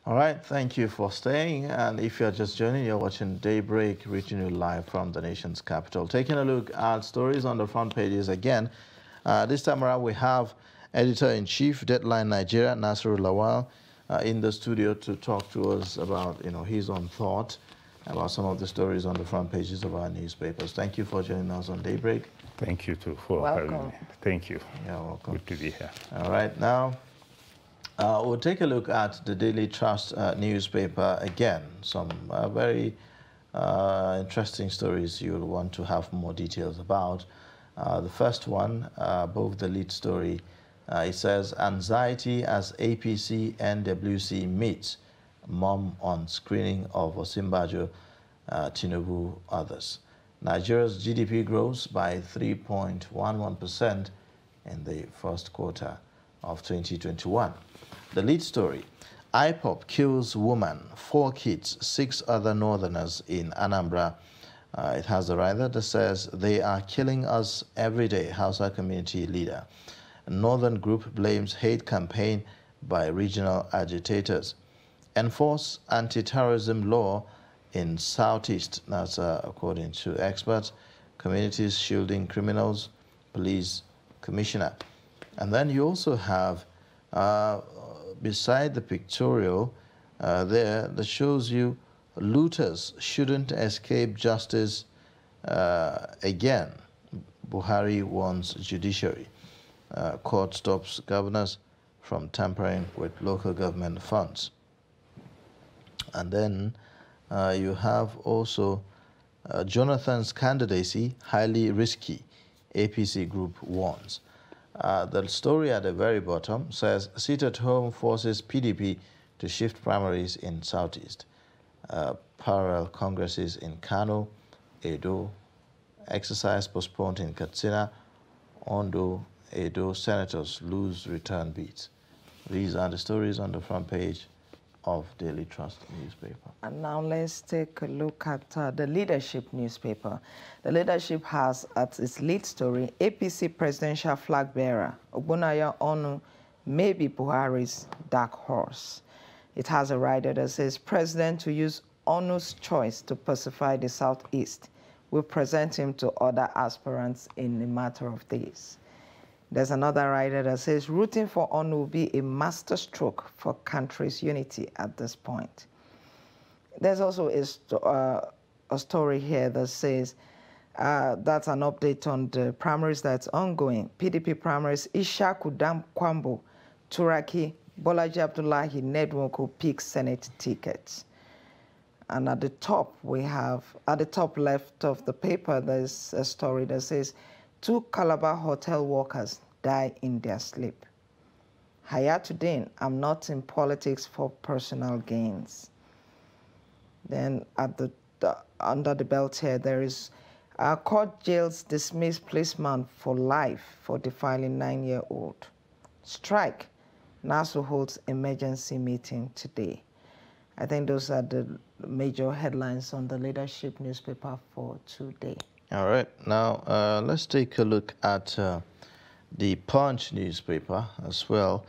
All right, thank you for staying. And if you're just joining, you're watching Daybreak, reaching you live from the nation's capital. Taking a look at stories on the front pages again. This time around, we have Editor-in-Chief, Deadline Nigeria, Nasiru Lawal, in the studio to talk to us about, his own thought about some of the stories on the front pages of our newspapers. Thank you for joining us on Daybreak. Thank you too for having me. Thank you. You're welcome. Good to be here. All right, now we'll take a look at the Daily Trust newspaper again. Some very interesting stories you'll want to have more details about. The first one, above the lead story, it says, anxiety as APC NWC meets, mom on screening of Osinbajo, Tinubu, others. Nigeria's GDP grows by 3.11% in the first quarter of 2021. The lead story, IPOP kills woman, 4 kids, 6 other northerners in Anambra. It has a writer that says, they are killing us every day, Hausa community leader. A northern group blames hate campaign by regional agitators. Enforce anti-terrorism law in Southeast, that's according to experts. Communities shielding criminals, police commissioner. And then you also have, beside the pictorial there, that shows you looters shouldn't escape justice again. Buhari warns judiciary. Court stops governors from tampering with local government funds. And then you have also Jonathan's candidacy, highly risky, APC group warns. The story at the very bottom says, sit at home forces PDP to shift primaries in Southeast. Parallel congresses in Kano, Edo, exercise postponed in Katsina, Ondo, Edo senators lose return bids. These are the stories on the front page of Daily Trust newspaper. And now let's take a look at the Leadership newspaper. The Leadership has at its lead story, APC presidential flag bearer, Ogbonnaya Onu, may be Buhari's dark horse. It has a rider that says, President to use Onu's choice to pacify the Southeast will present him to other aspirants in a matter of days. There's another rider that says, rooting for Onu will be a masterstroke for country's unity at this point. There's also a story here that says, that's an update on the primaries that's ongoing. PDP primaries, Ishaku Dam Kwambo, Turaki, Bolaji Abdullahi, Nedwonko pick Senate tickets. And at the top, we have, at the top left of the paper, there's a story that says, 2 Calabar hotel workers die in their sleep. Hayatuddin, I'm not in politics for personal gains. Then at under the belt here, there is court jails dismiss policeman for life for defiling 9-year-old. Strike. NASU holds emergency meeting today. I think those are the major headlines on the Leadership newspaper for today. All right, now let's take a look at the Punch newspaper as well.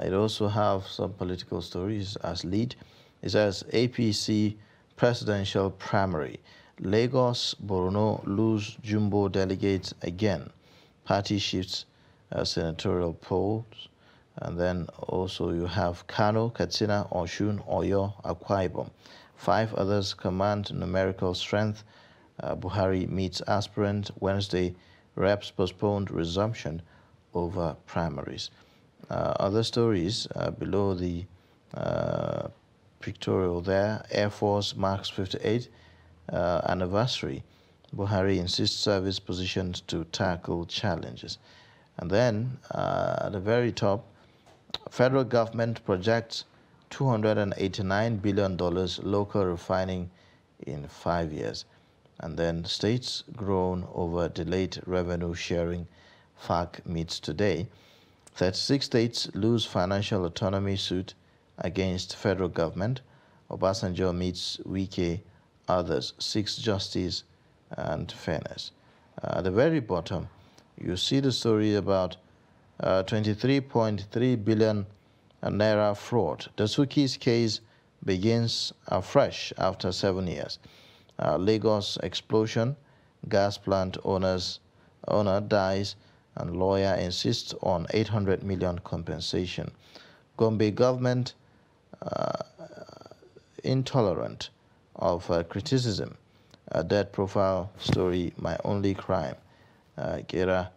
It also have some political stories as lead. It says APC presidential primary. Lagos, Borno lose jumbo delegates again. Party shifts senatorial polls. And then also you have Kano, Katsina, Oshun, Oyo, Akwa Ibom. 5 others command numerical strength. Buhari meets aspirant Wednesday. Reps postponed resumption over primaries. Other stories below the pictorial there. Air Force marks 58th anniversary. Buhari insists service positioned to tackle challenges. And then at the very top, federal government projects $289 billion local refining in 5 years. And then states groan over delayed revenue sharing. FARC meets today. 36 states lose financial autonomy suit against federal government. Obasanjo meets Wike, others, seeks justice and fairness. At the very bottom, you see the story about 23.3 billion naira fraud. Dasuki's case begins afresh after 7 years. Lagos explosion, gas plant owner dies, and lawyer insists on 800 million compensation. Gombe government intolerant of criticism. Death profile story, my only crime. Gera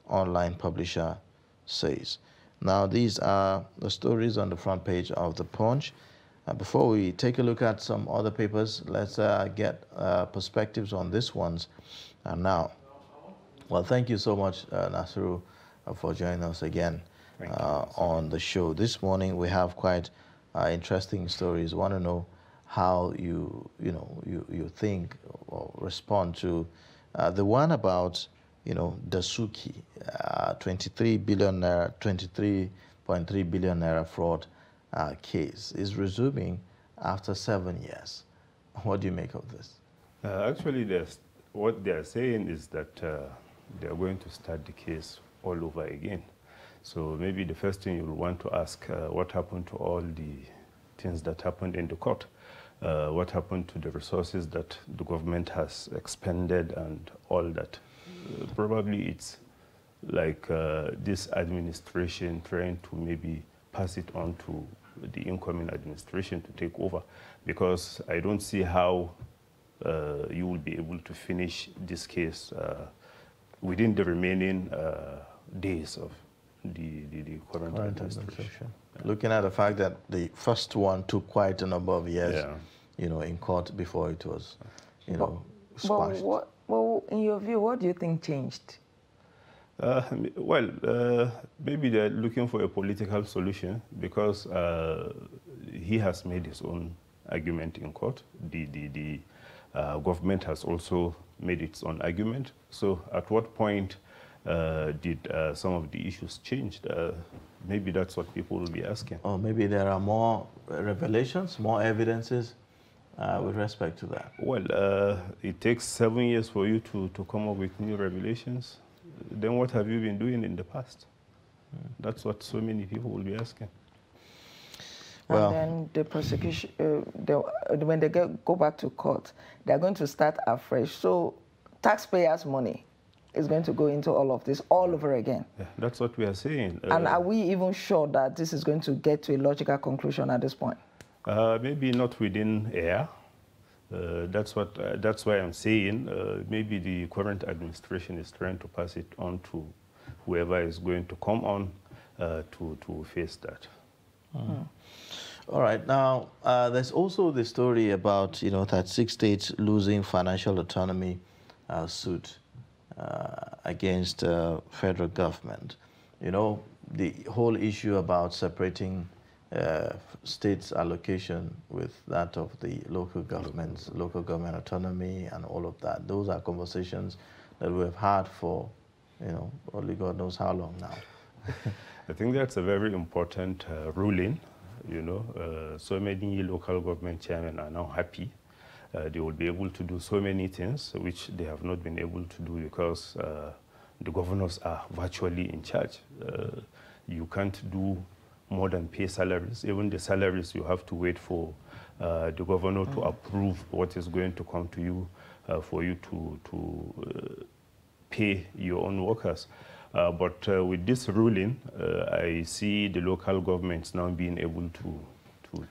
online publisher says. Now, these are the stories on the front page of the Punch. Before we take a look at some other papers, let's get perspectives on these ones now. Well, thank you so much, Nasiru, for joining us again on the show. This morning we have quite interesting stories. I want to know how you think or respond to the one about Dasuki, 23.3 billion naira fraud case is resuming after 7 years. What do you make of this? Actually, what they are saying is that they are going to start the case all over again. So maybe the first thing you'll want to ask, what happened to all the things that happened in the court? What happened to the resources that the government has expended and all that? Probably it's like this administration trying to maybe pass it on to the incoming administration to take over, because I don't see how you will be able to finish this case within the remaining days of the current administration. Yeah. Looking at the fact that the first one took quite a number of years, in court before it was, squashed. Well, in your view, what do you think changed? Maybe they're looking for a political solution, because he has made his own argument in court. The government has also made its own argument. So at what point did some of the issues change? Maybe that's what people will be asking. Or maybe there are more revelations, more evidences with respect to that. Well, it takes 7 years for you to come up with new revelations. Then what have you been doing in the past? That's what so many people will be asking. Well, and then the prosecution, when they go back to court, they're going to start afresh. So taxpayers' money is going to go into all of this all over again. Yeah, that's what we are saying. And are we even sure that this is going to get to a logical conclusion at this point? Maybe not within a year. That's why I'm saying maybe the current administration is trying to pass it on to whoever is going to come on to face that. All right. Now, there's also the story about 36 states losing financial autonomy suit against federal government. The whole issue about separating states' allocation with that of the local government autonomy and all of that. Those are conversations that we have had for, only God knows how long now. I think that's a very important ruling. So many local government chairmen are now happy. They will be able to do so many things which they have not been able to do because the governors are virtually in charge. You can't do more than pay salaries. Even the salaries, you have to wait for the governor to approve what is going to come to you for you to pay your own workers. But with this ruling, I see the local governments now being able to do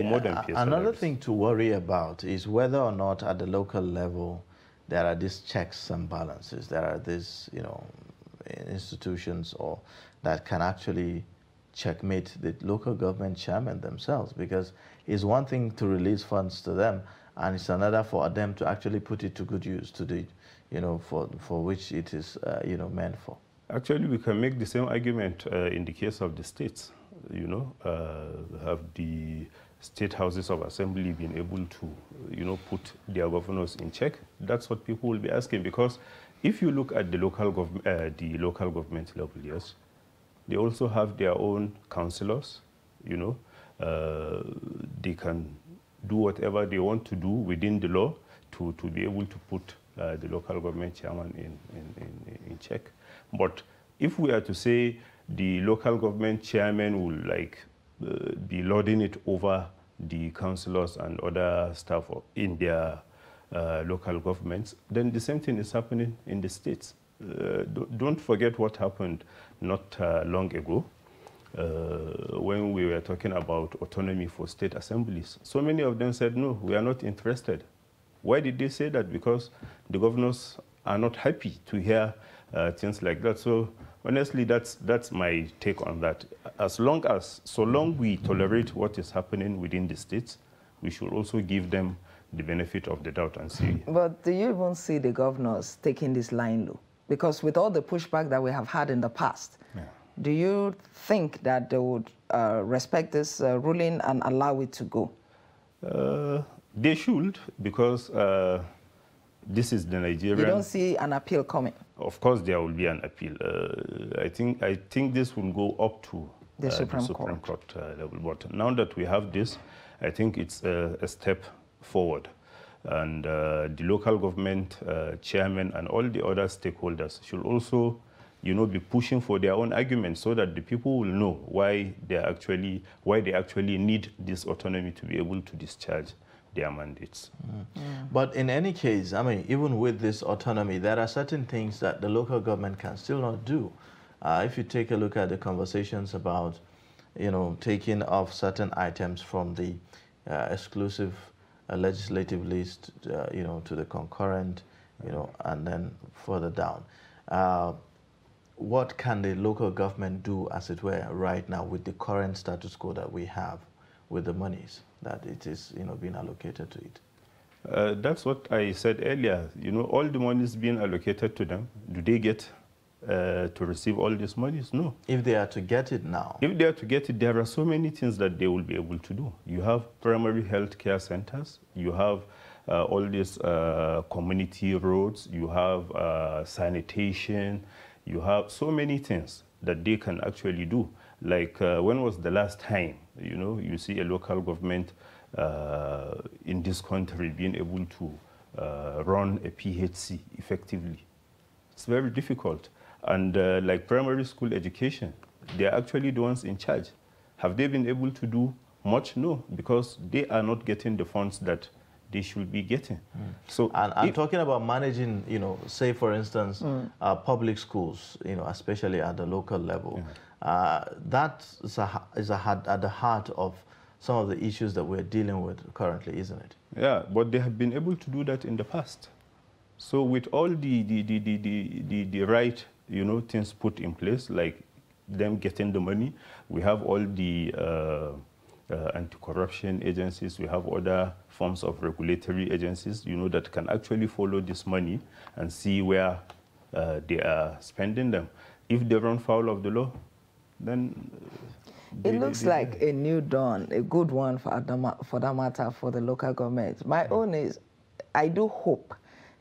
more than pay salaries. Another thing to worry about is whether or not at the local level there are these checks and balances. There are these, institutions that can actually checkmate the local government chairman themselves, because it's one thing to release funds to them, and it's another for them to actually put it to good use, to the, for which it is, meant for. Actually, we can make the same argument in the case of the states. Have the state houses of assembly been able to, put their governors in check? That's what people will be asking, because if you look at the local government level, yes, they also have their own councillors. They can do whatever they want to do within the law to be able to put the local government chairman in check. But if we are to say the local government chairman will be lording it over the councillors and other staff in their local governments, then the same thing is happening in the states. Don't forget what happened not long ago when we were talking about autonomy for state assemblies. So many of them said, no, we are not interested. Why did they say that? Because the governors are not happy to hear things like that. So honestly, that's my take on that. So long we tolerate what is happening within the states, we should also give them the benefit of the doubt and see. But do you even see the governors taking this line low? Because with all the pushback that we have had in the past, do you think that they would respect this ruling and allow it to go? They should, because this is the Nigerian... You don't see an appeal coming? Of course there will be an appeal. I think this will go up to the Supreme Court level. But now that we have this, I think it's a step forward. And the local government chairman and all the other stakeholders should also, be pushing for their own arguments so that the people will know why they actually need this autonomy to be able to discharge their mandates. But in any case, I mean, even with this autonomy, there are certain things that the local government can still not do. If you take a look at the conversations about, taking off certain items from the exclusive legislative list, to the concurrent, and then further down. What can the local government do, as it were, right now with the current status quo that we have with the monies that it is, being allocated to it? That's what I said earlier. All the monies being allocated to them, do they get to receive all these monies? No. If they are to get it now? If they are to get it, there are so many things that they will be able to do. You have primary health care centers, you have all these community roads, you have sanitation, you have so many things that they can actually do. Like when was the last time, you see a local government in this country being able to run a PHC effectively? It's very difficult. And like primary school education, they're actually the ones in charge. Have they been able to do much? No, because they are not getting the funds that they should be getting. So, and I'm talking about managing, say for instance, public schools, especially at the local level. That is at the heart of some of the issues that we're dealing with currently, isn't it? Yeah, but they have been able to do that in the past. So with all the right, things put in place, like them getting the money, we have all the anti-corruption agencies, we have other forms of regulatory agencies, that can actually follow this money and see where they are spending them. If they run foul of the law, then... It looks like a new dawn, a good one for that matter, for the local government. My own is, I do hope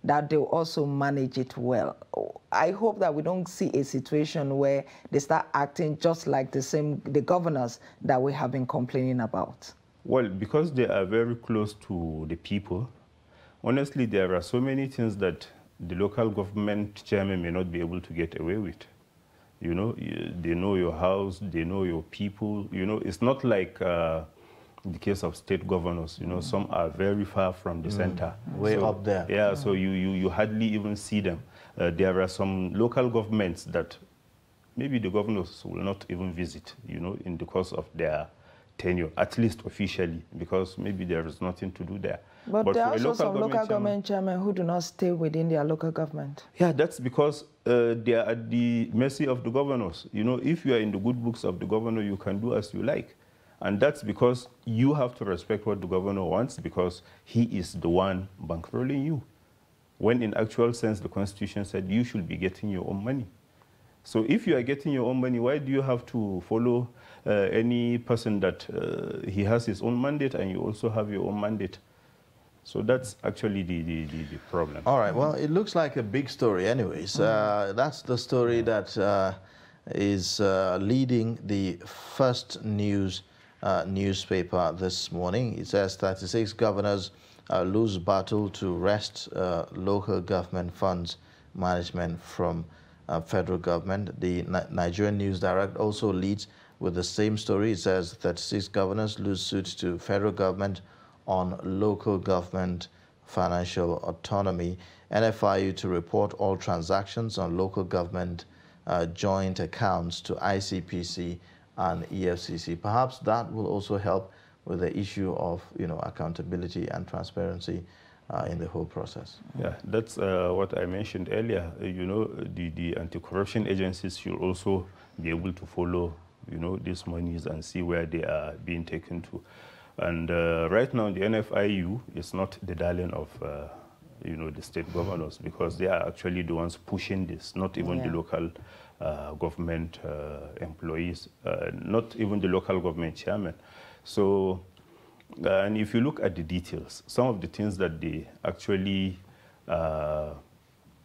that they'll also manage it well. I hope that we don't see a situation where they start acting just like the governors that we have been complaining about. Well, because they are very close to the people, honestly, there are so many things that the local government chairman may not be able to get away with. They know your house, they know your people. It's not like the case of state governors. Some are very far from the center. Way up there. Yeah, so you hardly even see them. There are some local governments that maybe the governors will not even visit, in the course of their tenure, at least officially, because maybe there is nothing to do there. But there are also some local government chairmen who do not stay within their local government. Yeah, that's because they are at the mercy of the governors. If you are in the good books of the governor, you can do as you like. And that's because you have to respect what the governor wants, because he is the one bankrolling you. When in actual sense, the Constitution said you should be getting your own money. So if you are getting your own money, why do you have to follow any person that he has his own mandate and you also have your own mandate? So that's actually the problem. All right, well, it looks like a big story anyways. That's the story that is leading the First News newspaper this morning. It says 36 governors lose battle to wrest local government funds management from federal government. The Nigerian News Direct also leads with the same story. It says 36 governors lose suit to federal government on local government financial autonomy. NFIU to report all transactions on local government joint accounts to ICPC and EFCC. Perhaps that will also help with the issue of accountability and transparency in the whole process. Yeah, that's what I mentioned earlier. The anti-corruption agencies should also be able to follow these monies and see where they are being taken to. And right now, the NFIU is not the darling of the state governors, because they are actually the ones pushing this, not even the local government employees, not even the local government chairman. So, and if you look at the details, some of the things that they actually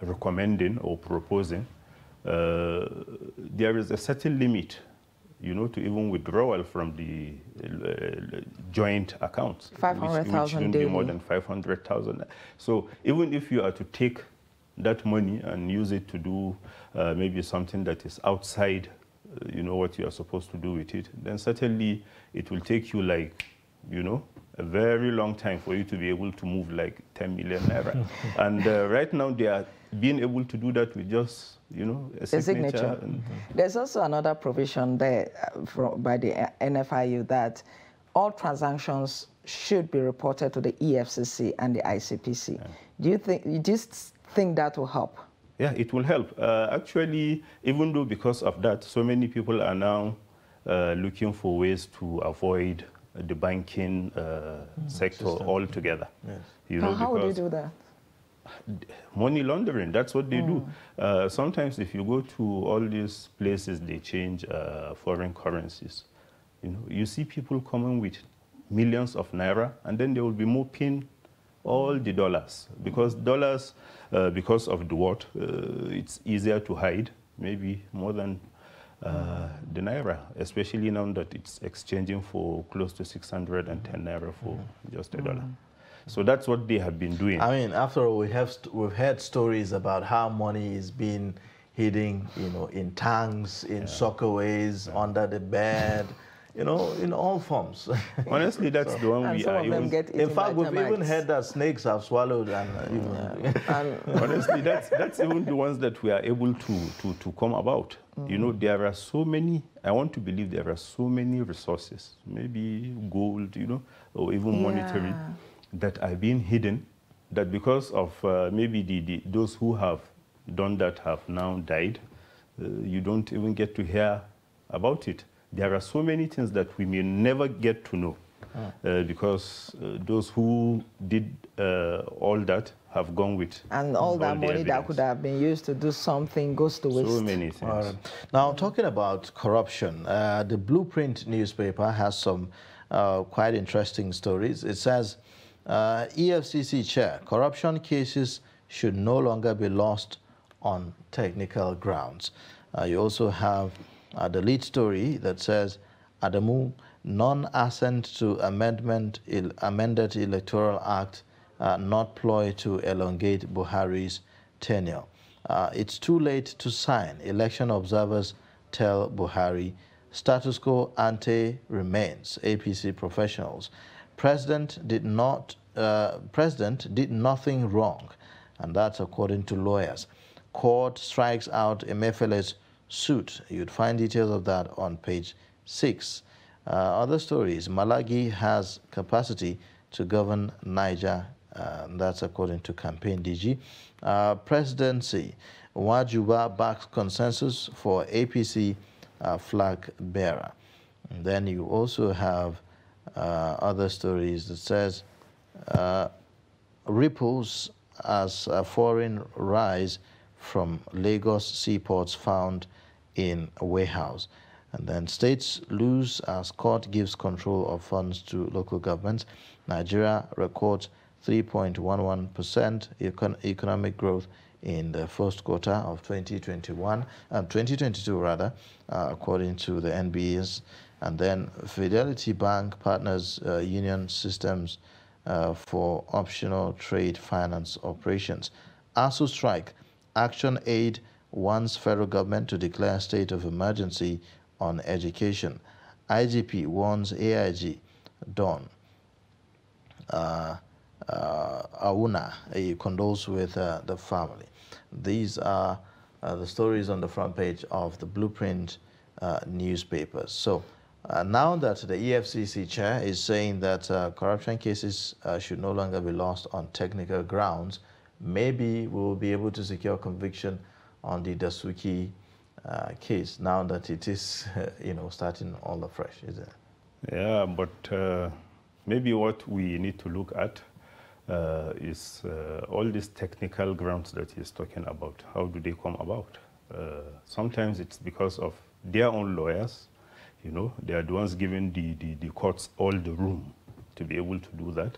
recommending or proposing, there is a certain limit, to even withdrawal from the joint accounts. 500,000 which shouldn't be more than 500,000. So even if you are to take that money and use it to do maybe something that is outside, what you are supposed to do with it, then certainly it will take you like, a very long time for you to be able to move like 10 million naira. And right now they are being able to do that with just, a signature. There's also another provision there by the NFIU that all transactions should be reported to the EFCC and the ICPC. Yeah. Do you just think that will help? Yeah, it will help. Actually, even though because of that, so many people are now looking for ways to avoid the banking sector altogether. Yes. How would you do that? Money laundering, that's what they do. Sometimes if you go to all these places, they change foreign currencies. You see people coming with millions of naira, and then they will be mopping all the dollars. Because dollars, because of the what, it's easier to hide, maybe more than the naira, especially now that it's exchanging for close to 610 naira for just a dollar. So that's what they have been doing. I mean, after all, we've heard stories about how money is being hidden, in tanks, in sockaways, under the bed, in all forms. Honestly, that's the one we are even... In fact, we've even heard that snakes have swallowed and honestly, that's even the ones that we are able to come about. There are so many, I want to believe there are so many resources, maybe gold, or even monetary, that are being hidden, that because of maybe those who have done that have now died, you don't even get to hear about it. There are so many things that we may never get to know because those who did all that have gone with. And all that money that could have been used to do something goes to waste. So many things. Now, talking about corruption, the Blueprint newspaper has some quite interesting stories. It says, EFCC chair, corruption cases should no longer be lost on technical grounds. You also have the lead story that says, Adamu, non-assent to amended Electoral Act, not ploy to elongate Buhari's tenure. It's too late to sign, election observers tell Buhari. Status quo ante remains, APC professionals. President did nothing wrong, and that's according to lawyers. Court strikes out Emefiele's suit. You'd find details of that on page 6. Other stories, Malagi has capacity to govern Niger. That's according to campaign DG. Presidency, Wajuba backs consensus for APC flag bearer. And then you also have other stories that says ripples as a foreign rise from Lagos seaports found in a warehouse. And then states lose as court gives control of funds to local governments. Nigeria records 3.11% economic growth in the first quarter of 2022 rather, according to the NBS. And then Fidelity Bank partners union systems for optional trade finance operations. ASU strike, action aid wants federal government to declare state of emergency on education. IGP warns AIG Don. Auna condoles with the family. These are the stories on the front page of the Blueprint newspapers. So now that the EFCC chair is saying that corruption cases should no longer be lost on technical grounds, maybe we will be able to secure conviction on the Dasuki case now that it is, starting all afresh, is it? Yeah, but maybe what we need to look at is all these technical grounds that he's talking about. How do they come about? Sometimes it's because of their own lawyers. They are the ones giving the courts all the room to be able to do that.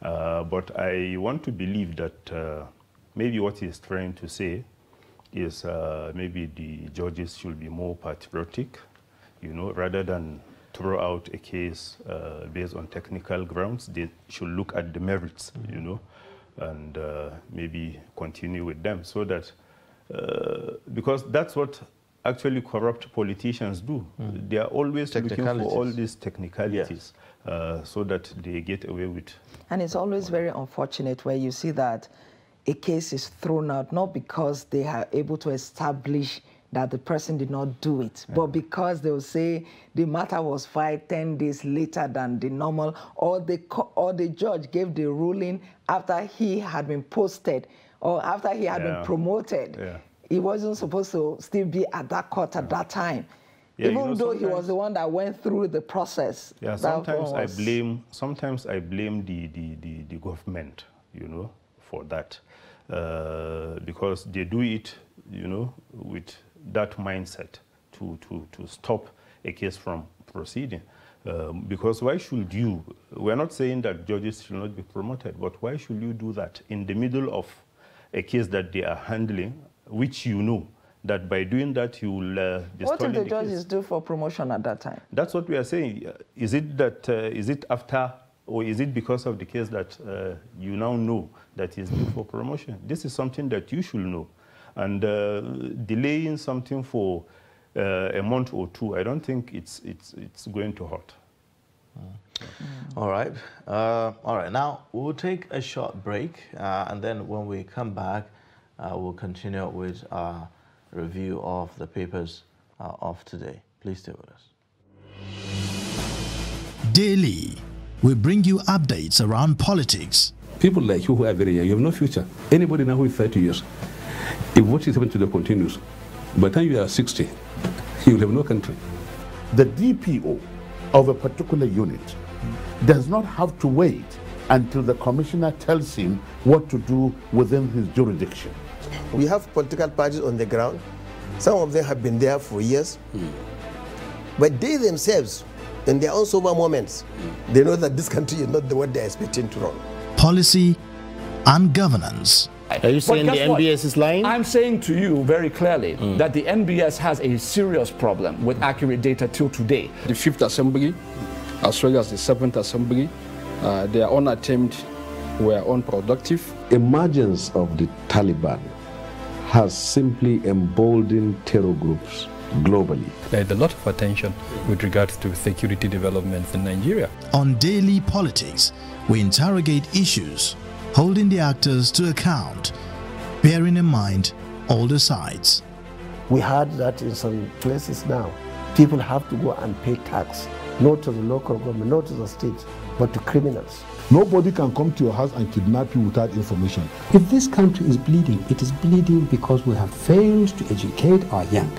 But I want to believe that maybe what he's trying to say is maybe the judges should be more patriotic, rather than throw out a case based on technical grounds. They should look at the merits, and maybe continue with them, so that, because that's what actually corrupt politicians do. They are always looking for all these technicalities, so that they get away with. And it's always very unfortunate where you see that a case is thrown out, not because they are able to establish that the person did not do it, but because they will say the matter was filed 10 days later than the normal, or the judge gave the ruling after he had been posted or after he had been promoted. He wasn't supposed to still be at that court at that time, even though he was the one that went through the process. Yeah, sometimes I blame the government, for that, because they do it, with that mindset to stop a case from proceeding. Because why should you? We're not saying that judges should not be promoted, but why should you do that in the middle of a case that they are handling, which that by doing that you will be What did the judges case. do for promotion at that time? That's what we are saying. Is it that is it after, or is it because of the case that you now know that is due for promotion? This is something that you should know. And delaying something for a month or two, I don't think it's going to hurt. All right. All right. Now we'll take a short break, and then when we come back, we'll continue with our review of the papers of today. Please stay with us. Daily, we bring you updates around politics. People like you who are very young, you have no future. Anybody now who is 30 years, if what is happening to them continues, by the time you are 60, you will have no country. The DPO of a particular unit does not have to wait until the commissioner tells him what to do within his jurisdiction. We have political parties on the ground. Some of them have been there for years. But they themselves, in their own sober moments, they know that this country is not the one they're expecting to run. Policy and governance. Are you saying the NBS is lying? I'm saying to you very clearly that the NBS has a serious problem with accurate data till today. The 5th Assembly, as well as the 7th Assembly, their own attempt were unproductive. Emergence of the Taliban has simply emboldened terror groups globally. There's a lot of attention with regards to security developments in Nigeria. On Daily Politics, we interrogate issues, holding the actors to account, bearing in mind all the sides. We heard that in some places now, people have to go and pay tax, not to the local government, not to the state, but to criminals. Nobody can come to your house and kidnap you without information. If this country is bleeding, it is bleeding because we have failed to educate our young.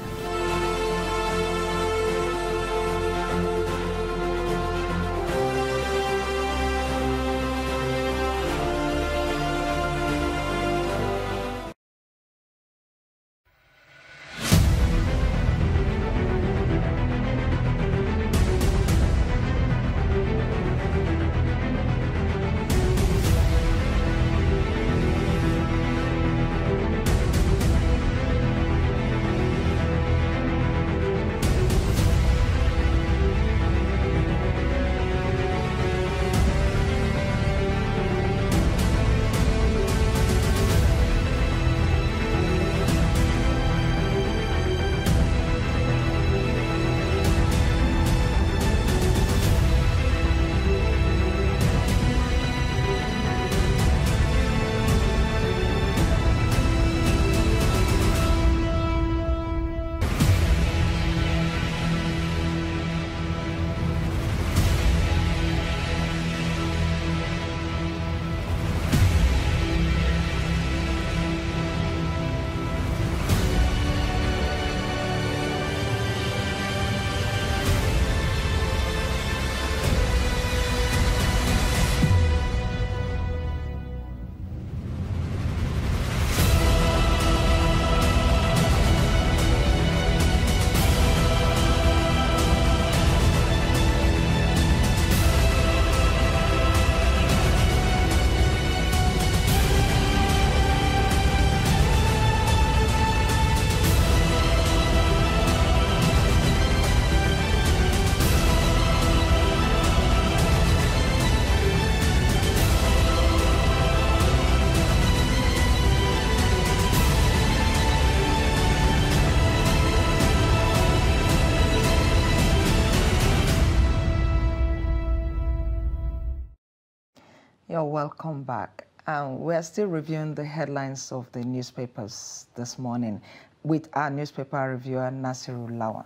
You're welcome back. We're still reviewing the headlines of the newspapers this morning with our newspaper reviewer, Nasiru Lawan.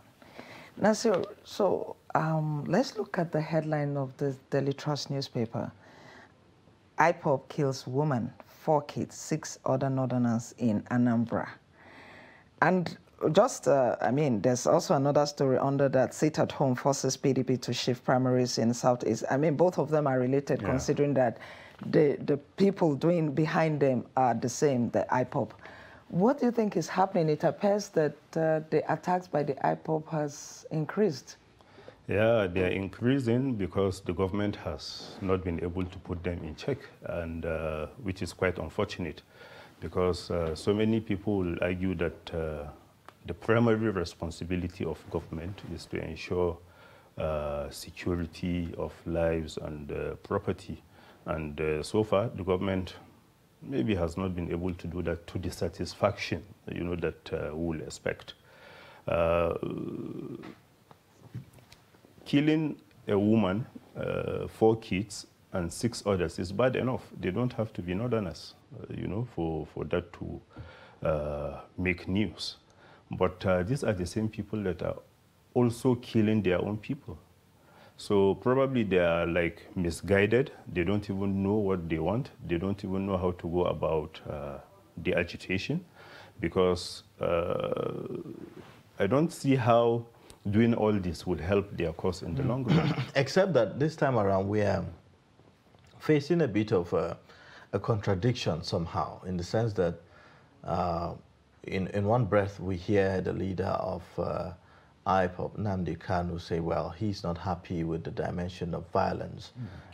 Nasiru, so let's look at the headline of the Daily Trust newspaper. IPOB kills woman, 4 kids, 6 other northerners in Anambra. And just, there's also another story under that. Sit at home forces PDP to shift primaries in Southeast. Both of them are related, considering that the people behind them are the same, the IPOB. What do you think is happening? It appears that the attacks by the IPOB has increased. Yeah, they are increasing because the government has not been able to put them in check, and which is quite unfortunate, because so many people will argue that the primary responsibility of government is to ensure security of lives and property. And so far, the government maybe has not been able to do that to the satisfaction, that we will expect. Killing a woman, 4 kids, and 6 others is bad enough. They don't have to be northerners, for that to make news. But these are the same people that are also killing their own people. So probably they are like misguided. They don't even know what they want. They don't even know how to go about the agitation, because I don't see how doing all this would help their cause in the long run. Except that this time around we are facing a bit of a contradiction somehow, in the sense that in one breath we hear the leader of IPOB, Nnamdi Kanu, say, well, he's not happy with the dimension of violence,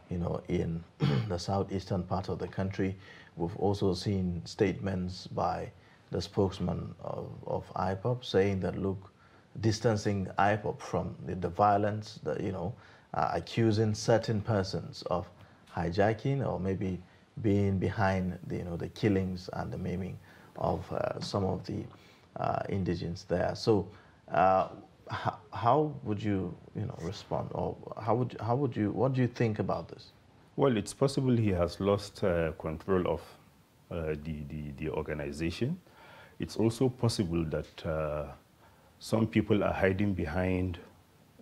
in the southeastern part of the country. We've also seen statements by the spokesman of IPOB saying that, look, distancing IPOB from the violence, accusing certain persons of hijacking or maybe being behind the killings and the maiming of some of the indigents there. So how would you respond, or what do you think about this? Well, it's possible he has lost control of the organization. It's also possible that some people are hiding behind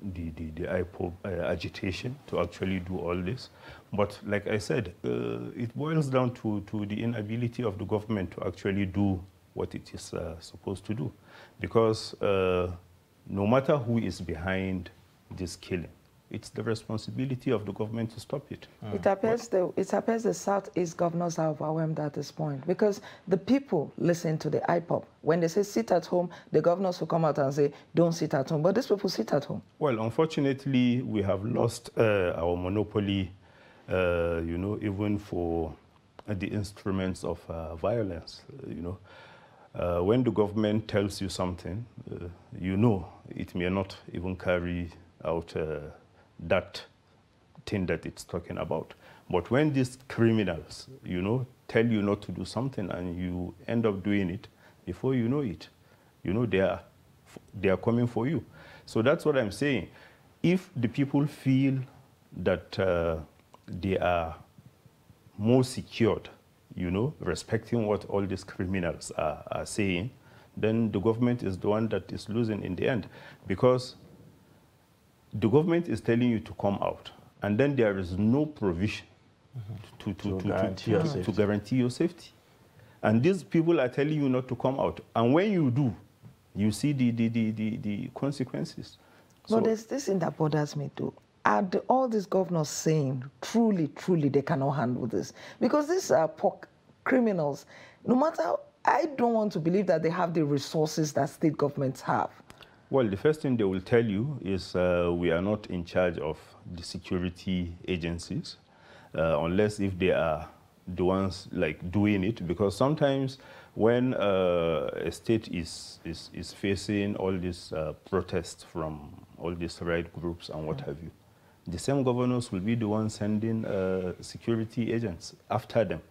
the IPOB agitation to actually do all this. But like I said, it boils down to the inability of the government to actually do what it is supposed to do. Because no matter who is behind this killing, it's the responsibility of the government to stop it. It appears the Southeast governors are overwhelmed at this point, because the people listen to the IPOB. When they say sit at home, the governors will come out and say don't sit at home. But these people sit at home. Well, unfortunately, we have lost our monopoly, even for the instruments of violence. When the government tells you something, it may not even carry out that thing that it's talking about. But when these criminals, tell you not to do something and you end up doing it, before you know it, they are coming for you. So that's what I'm saying. If the people feel that they are more secured, respecting what all these criminals are saying, then the government is the one that is losing in the end. Because the government is telling you to come out, and then there is no provision to guarantee your safety. And these people are telling you not to come out. And when you do, you see the consequences. But there's this thing that bothers me too. Are all these governors saying truly they cannot handle this? Because these are criminals. No matter, I don't want to believe that they have the resources that state governments have. Well, the first thing they will tell you is we are not in charge of the security agencies, unless if they are the ones doing it. Because sometimes when a state is facing all these protests from all these right groups and what have you, the same governors will be the ones sending security agents after them.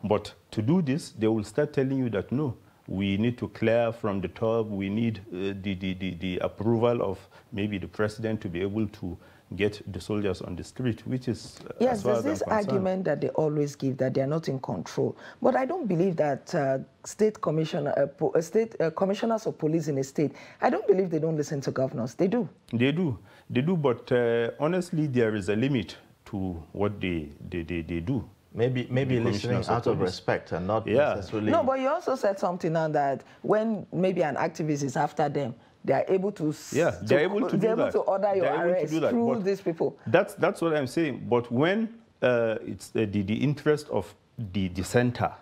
But to do this, they will start telling you that no, we need to clear from the top. We need the approval of maybe the president to be able to get the soldiers on the street, which is yes, as far there's as this I'm concerned. argument that they always give that they are not in control. But I don't believe that state commissioners of police in a state, I don't believe they don't listen to governors. They do. They do, but honestly, there is a limit to what they do. Maybe listening out of respect and not necessarily... No, but you also said something now that when maybe an activist is after them, they are able to... they're able to order your arrest through these people. That's what I'm saying. But when it's the interest of the center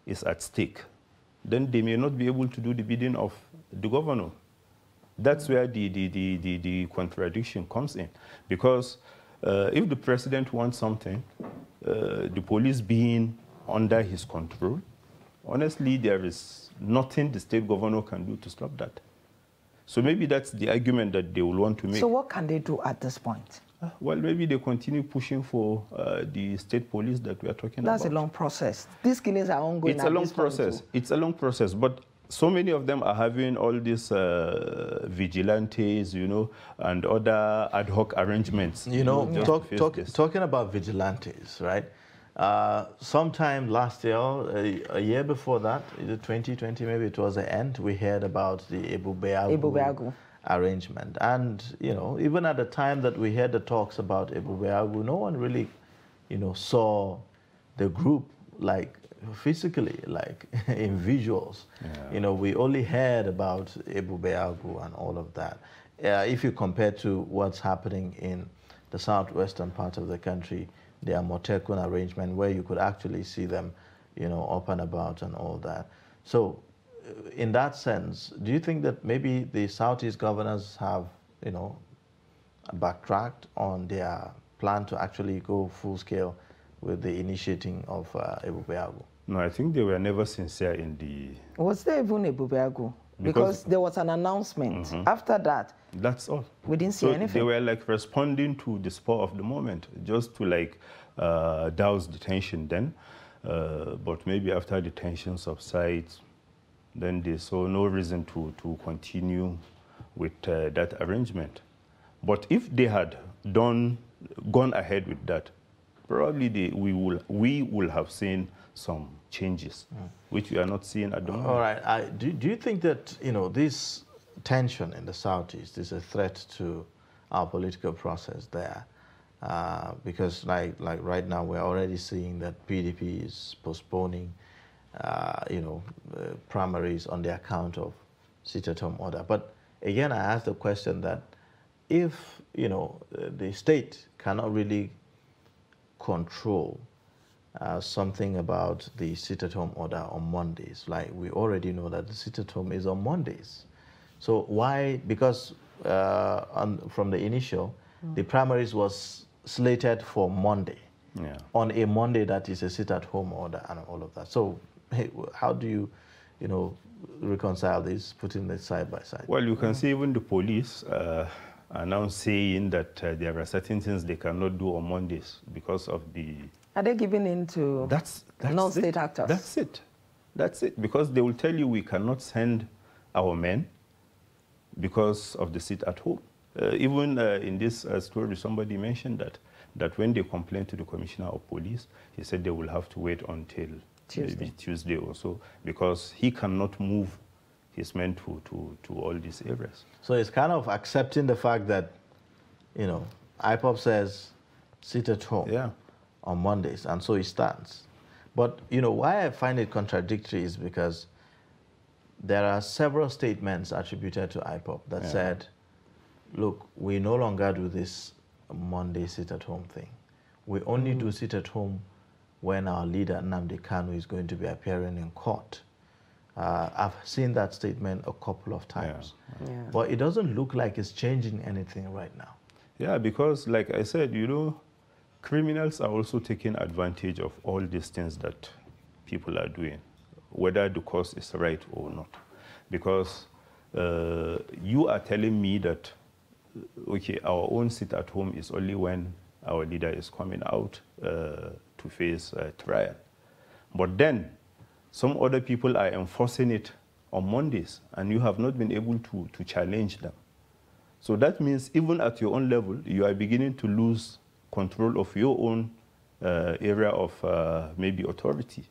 is at stake, then they may not be able to do the bidding of the governor. That's where the contradiction comes in. Because if the president wants something, the police being under his control, honestly, there is nothing the state governor can do to stop that. So maybe that's the argument that they will want to make. So what can they do at this point? Well, maybe they continue pushing for the state police that we are talking about. That's a long process. These killings are ongoing. It's a long process. It's a long process. But so many of them are having all these vigilantes, you know, and other ad hoc arrangements. You know, talking about vigilantes, right? Sometime last year, a year before that, 2020, maybe it was the end, we heard about the Ebu Beagu arrangement. And, you know, even at the time that we heard the talks about Ebu Beagu, no one really, you know, saw the group like physically, like in visuals. You know, we only heard about Ebu Beagu and all of that. If you compare to what's happening in the southwestern part of the country, their Motekun arrangement where you could actually see them, you know, up and about and all that. So in that sense, do you think that maybe the Southeast governors have, you know, backtracked on their plan to actually go full scale with the initiating of Ebu Beagu? No, I think they were never sincere in the... Was there even Ebu Beagu? Because there was an announcement. After that, that's all. We didn't see anything. They were like responding to the spur of the moment, just to like douse the tension then. But maybe after the tension subsides, then they saw no reason to continue with that arrangement. But if they had gone ahead with that, probably we will have seen some changes, which we are not seeing at the moment. All right. Do you think that, you know, this tension in the Southeast is a threat to our political process there? Because like right now, we're already seeing that PDP is postponing, you know, primaries on the account of sit-at-home order. But again, I ask the question that if, you know, the state cannot really control something about the sit-at-home order on Mondays. Like, we already know that the sit-at-home is on Mondays. So why? Because from the initial, the primaries was slated for Monday. On a Monday that is a sit-at-home order and all of that. So hey, how do you, you know, reconcile this, putting this side by side? Well, you can see even the police are now saying that there are certain things they cannot do on Mondays because of the... Are they giving in to non-state actors? That's it. Because they will tell you we cannot send our men because of the sit-at-home. Even in this story, somebody mentioned that when they complained to the Commissioner of Police, he said they will have to wait until maybe Tuesday or so, because he cannot move his men to all these areas. So it's kind of accepting the fact that, you know, IPOP says sit at home on Mondays, and so it stands. But, you know, why I find it contradictory is because there are several statements attributed to IPOP that said, look, we no longer do this Monday sit-at-home thing. We only do sit-at-home when our leader, Nnamdi Kanu, is going to be appearing in court. I've seen that statement a couple of times. But it doesn't look like it's changing anything right now. Yeah, because like I said, you know, criminals are also taking advantage of all these things that people are doing, whether the cause is right or not. Because you are telling me that, okay, our own sit-at-home is only when our leader is coming out to face trial. But then, some other people are enforcing it on Mondays, and you have not been able to challenge them. So that means even at your own level, you are beginning to lose control of your own area of maybe authority.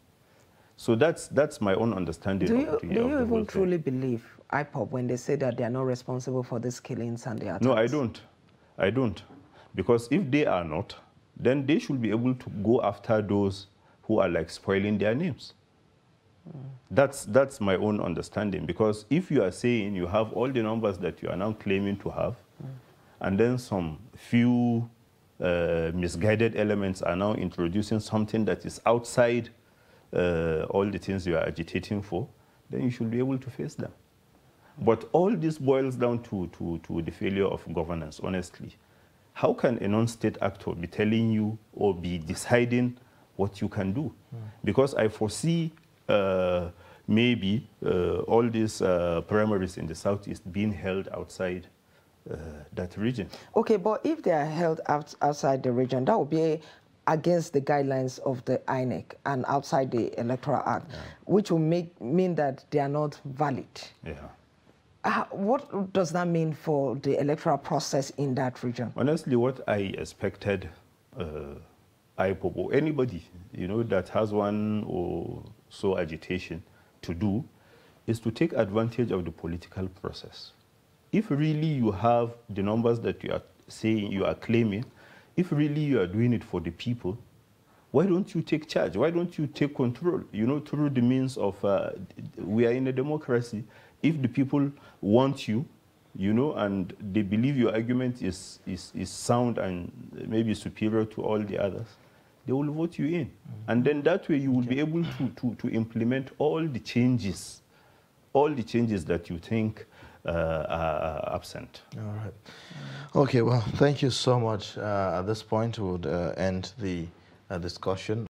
So that's my own understanding. Do of you even truly believe IPOB when they say that they are not responsible for these killings and the attacks? No, I don't. I don't. Because if they are not, then they should be able to go after those who are like spoiling their names. That's my own understanding. Because if you are saying you have all the numbers that you are now claiming to have, and then some few misguided elements are now introducing something that is outside all the things you are agitating for, then you should be able to face them. But all this boils down to the failure of governance, honestly. How can a non-state actor be telling you or be deciding what you can do? Because I foresee maybe all these primaries in the Southeast being held outside that region. Okay, but if they are held outside the region, that would be against the guidelines of the INEC and outside the Electoral Act, which will mean that they are not valid. Yeah. What does that mean for the electoral process in that region? Honestly, what I expected IPOB or anybody, that has one or so agitation to do is to take advantage of the political process. If really you have the numbers that you are saying, you are claiming, if really you are doing it for the people, why don't you take charge? Why don't you take control? Through the means of, we are in a democracy. If the people want you, and they believe your argument is sound and maybe superior to all the others, they will vote you in. And then that way you will be able to implement all the changes that you think are absent. All right. Okay, well, thank you so much. At this point, we would end the discussion.